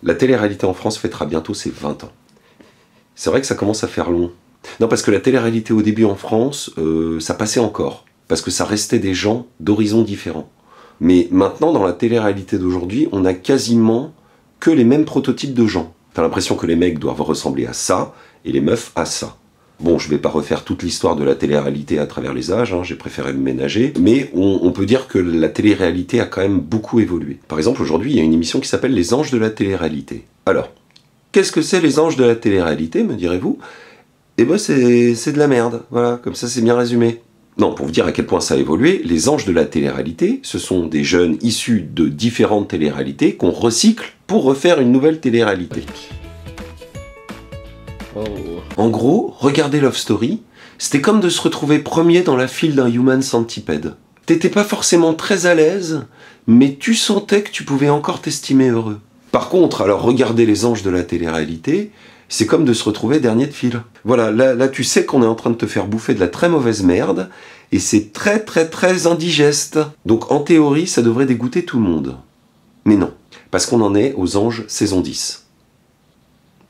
La télé-réalité en France fêtera bientôt ses 20 ans. C'est vrai que ça commence à faire long. Non, parce que la télé-réalité au début en France, ça passait encore. Parce que ça restait des gens d'horizons différents. Mais maintenant, dans la télé-réalité d'aujourd'hui, on a quasiment que les mêmes prototypes de gens. T'as l'impression que les mecs doivent ressembler à ça, et les meufs à ça. Bon, je vais pas refaire toute l'histoire de la télé-réalité à travers les âges, hein, j'ai préféré me ménager, mais on peut dire que la télé-réalité a quand même beaucoup évolué. Par exemple, aujourd'hui, il y a une émission qui s'appelle Les Anges de la télé-réalité. Alors, qu'est-ce que c'est les Anges de la télé-réalité, me direz-vous? Eh ben, c'est de la merde, voilà, comme ça c'est bien résumé. Non, pour vous dire à quel point ça a évolué, les Anges de la télé-réalité, ce sont des jeunes issus de différentes télé-réalités qu'on recycle pour refaire une nouvelle télé-réalité. En gros, regarder Love Story, c'était comme de se retrouver premier dans la file d'un Human Centipede. T'étais pas forcément très à l'aise, mais tu sentais que tu pouvais encore t'estimer heureux. Par contre, alors regarder les Anges de la télé-réalité, c'est comme de se retrouver dernier de file. Voilà, là tu sais qu'on est en train de te faire bouffer de la très mauvaise merde, et c'est très indigeste. Donc en théorie, ça devrait dégoûter tout le monde. Mais non, parce qu'on en est aux Anges saison 10.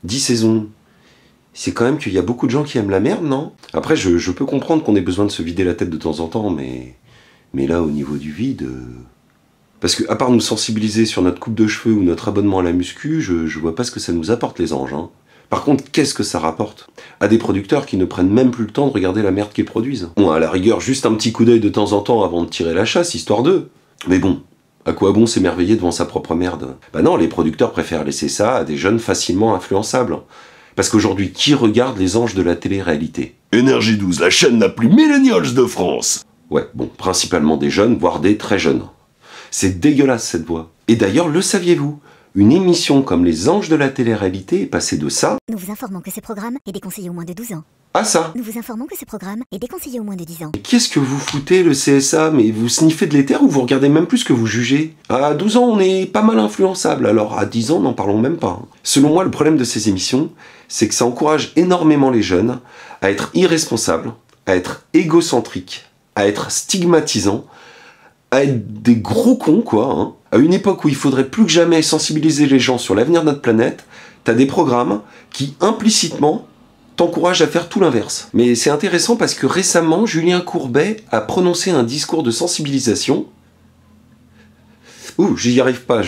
10 saisons. C'est quand même qu'il y a beaucoup de gens qui aiment la merde, non? Après, je peux comprendre qu'on ait besoin de se vider la tête de temps en temps, mais là, au niveau du vide... Parce que, à part nous sensibiliser sur notre coupe de cheveux ou notre abonnement à la muscu, je vois pas ce que ça nous apporte, les anges. Hein. Par contre, qu'est-ce que ça rapporte? À des producteurs qui ne prennent même plus le temps de regarder la merde qu'ils produisent. Bon, à la rigueur, juste un petit coup d'œil de temps en temps avant de tirer la chasse, histoire d'eux. Mais bon, à quoi bon s'émerveiller devant sa propre merde? Bah non, les producteurs préfèrent laisser ça à des jeunes facilement influençables. Parce qu'aujourd'hui, qui regarde les Anges de la télé-réalité? Énergie 12, la chaîne la plus millennials de France. Ouais, bon, principalement des jeunes, voire des très jeunes. C'est dégueulasse cette voix. Et d'ailleurs, le saviez-vous? Une émission comme les Anges de la télé-réalité est passée de ça... Nous vous informons que ces programmes est déconseillé aux moins de 12 ans. À ça. Nous vous informons que ces programmes est déconseillé aux moins de 10 ans. Qu'est-ce que vous foutez, le CSA? Mais vous sniffez de l'éther ou vous regardez même plus que vous jugez? À 12 ans, on est pas mal influençable, alors à 10 ans, n'en parlons même pas. Selon moi, le problème de ces émissions, c'est que ça encourage énormément les jeunes à être irresponsables, à être égocentriques, à être stigmatisants, à être des gros cons, quoi. Hein. À une époque où il faudrait plus que jamais sensibiliser les gens sur l'avenir de notre planète, t'as des programmes qui, implicitement, t'encouragent à faire tout l'inverse. Mais c'est intéressant parce que récemment, Julien Courbet a prononcé un discours de sensibilisation. Ouh, j'y arrive pas,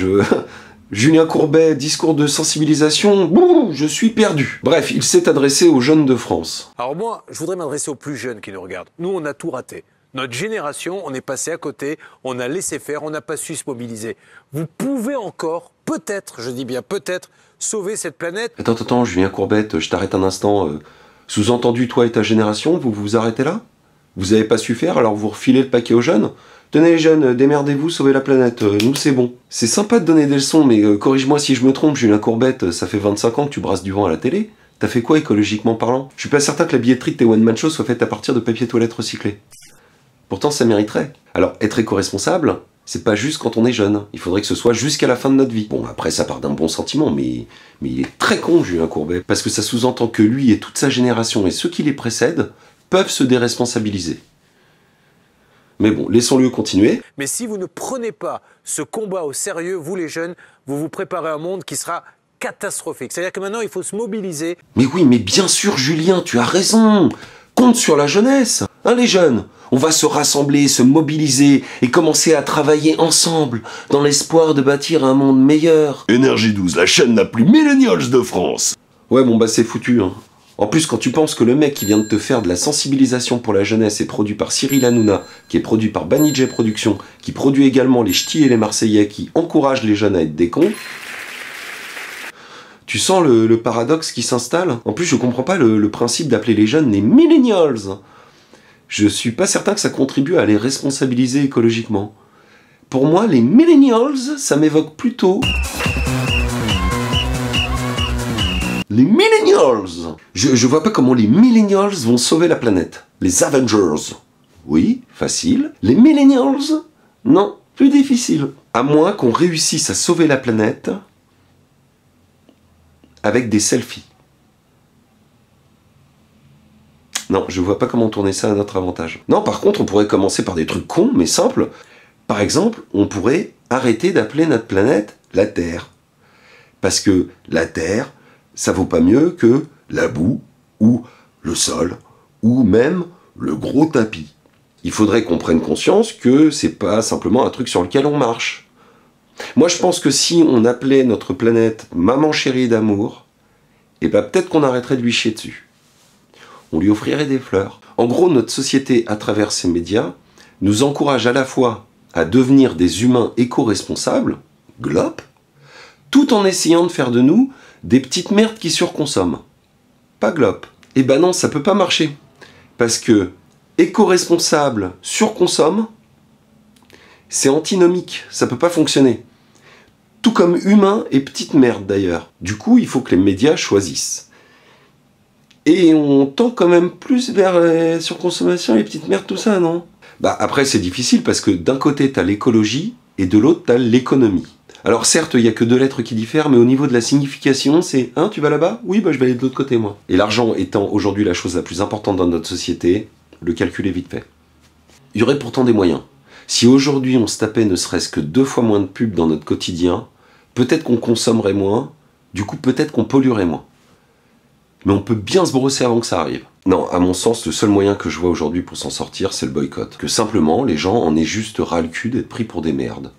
Julien Courbet, discours de sensibilisation, bouh, je suis perdu. Bref, il s'est adressé aux jeunes de France. Alors moi, je voudrais m'adresser aux plus jeunes qui nous regardent. Nous, on a tout raté. Notre génération, on est passé à côté, on a laissé faire, on n'a pas su se mobiliser. Vous pouvez encore, peut-être, je dis bien peut-être, sauver cette planète. Attends, Julien Courbet, je t'arrête un instant. Sous-entendu, toi et ta génération, vous vous arrêtez là? Vous avez pas su faire, alors vous refilez le paquet aux jeunes? Tenez les jeunes, démerdez-vous, sauvez la planète, nous c'est bon. C'est sympa de donner des leçons, mais corrige-moi si je me trompe, Julien Courbet, ça fait 25 ans que tu brasses du vent à la télé. T'as fait quoi écologiquement parlant? Je suis pas certain que la billetterie de tes one-man shows soit faite à partir de papier toilette recyclé. Pourtant ça mériterait. Alors être éco-responsable, c'est pas juste quand on est jeune. Il faudrait que ce soit jusqu'à la fin de notre vie. Bon, après ça part d'un bon sentiment, mais il est très con, Julien Courbet, parce que ça sous-entend que lui et toute sa génération et ceux qui les précèdent peuvent se déresponsabiliser. Mais bon, laissons-le continuer. Mais si vous ne prenez pas ce combat au sérieux, vous les jeunes, vous vous préparez à un monde qui sera catastrophique. C'est-à-dire que maintenant, il faut se mobiliser. Mais oui, mais bien sûr, Julien, tu as raison. Compte sur la jeunesse. Hein, les jeunes? On va se rassembler, se mobiliser et commencer à travailler ensemble dans l'espoir de bâtir un monde meilleur. Énergie 12, la chaîne la plus millennials de France. Ouais, bon bah c'est foutu, hein. En plus, quand tu penses que le mec qui vient de te faire de la sensibilisation pour la jeunesse est produit par Cyril Hanouna, qui est produit par Banijay Productions, qui produit également les Ch'tis et les Marseillais, qui encouragent les jeunes à être des cons, tu sens le paradoxe qui s'installe. En plus, je comprends pas le principe d'appeler les jeunes les millennials. Je suis pas certain que ça contribue à les responsabiliser écologiquement. Pour moi, les millennials, ça m'évoque plutôt... les millennials! Je vois pas comment les millennials vont sauver la planète. Les Avengers. Oui, facile. Les millennials? Non, plus difficile. À moins qu'on réussisse à sauver la planète avec des selfies. Non, je vois pas comment tourner ça à notre avantage. Non, par contre, on pourrait commencer par des trucs cons, mais simples. Par exemple, on pourrait arrêter d'appeler notre planète la Terre. Parce que la terre, ça vaut pas mieux que la boue, ou le sol, ou même le gros tapis. Il faudrait qu'on prenne conscience que c'est pas simplement un truc sur lequel on marche. Moi je pense que si on appelait notre planète maman chérie d'amour, et ben peut-être qu'on arrêterait de lui chier dessus. On lui offrirait des fleurs. En gros, notre société, à travers ces médias, nous encourage à la fois à devenir des humains éco-responsables, glop, tout en essayant de faire de nous des petites merdes qui surconsomment. Pas glop. Eh ben non, ça peut pas marcher. Parce que éco-responsable, surconsomme, c'est antinomique, ça peut pas fonctionner. Tout comme humain et petite merde d'ailleurs. Du coup, il faut que les médias choisissent. Et on tend quand même plus vers la surconsommation, les petites merdes, tout ça, non? Bah après, c'est difficile parce que d'un côté, t'as l'écologie et de l'autre, t'as l'économie. Alors certes, il n'y a que 2 lettres qui diffèrent, mais au niveau de la signification, c'est « Hein, tu vas là-bas ? Oui, bah je vais aller de l'autre côté, moi. » Et l'argent étant aujourd'hui la chose la plus importante dans notre société, le calcul est vite fait. Il y aurait pourtant des moyens. Si aujourd'hui on se tapait ne serait-ce que 2 fois moins de pubs dans notre quotidien, peut-être qu'on consommerait moins, du coup peut-être qu'on polluerait moins. Mais on peut bien se brosser avant que ça arrive. Non, à mon sens, le seul moyen que je vois aujourd'hui pour s'en sortir, c'est le boycott. Que simplement, les gens en aient juste ras le cul d'être pris pour des merdes.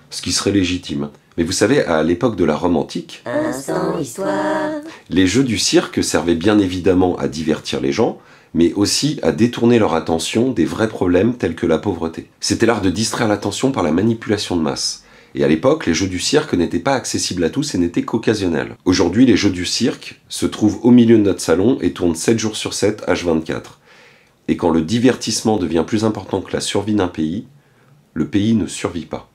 Ce qui serait légitime. Mais vous savez, à l'époque de la Rome antique, Instant Histoire. Les jeux du cirque servaient bien évidemment à divertir les gens, mais aussi à détourner leur attention des vrais problèmes tels que la pauvreté. C'était l'art de distraire l'attention par la manipulation de masse. Et à l'époque, les jeux du cirque n'étaient pas accessibles à tous et n'étaient qu'occasionnels. Aujourd'hui, les jeux du cirque se trouvent au milieu de notre salon et tournent 7 jours sur 7, H24. Et quand le divertissement devient plus important que la survie d'un pays, le pays ne survit pas.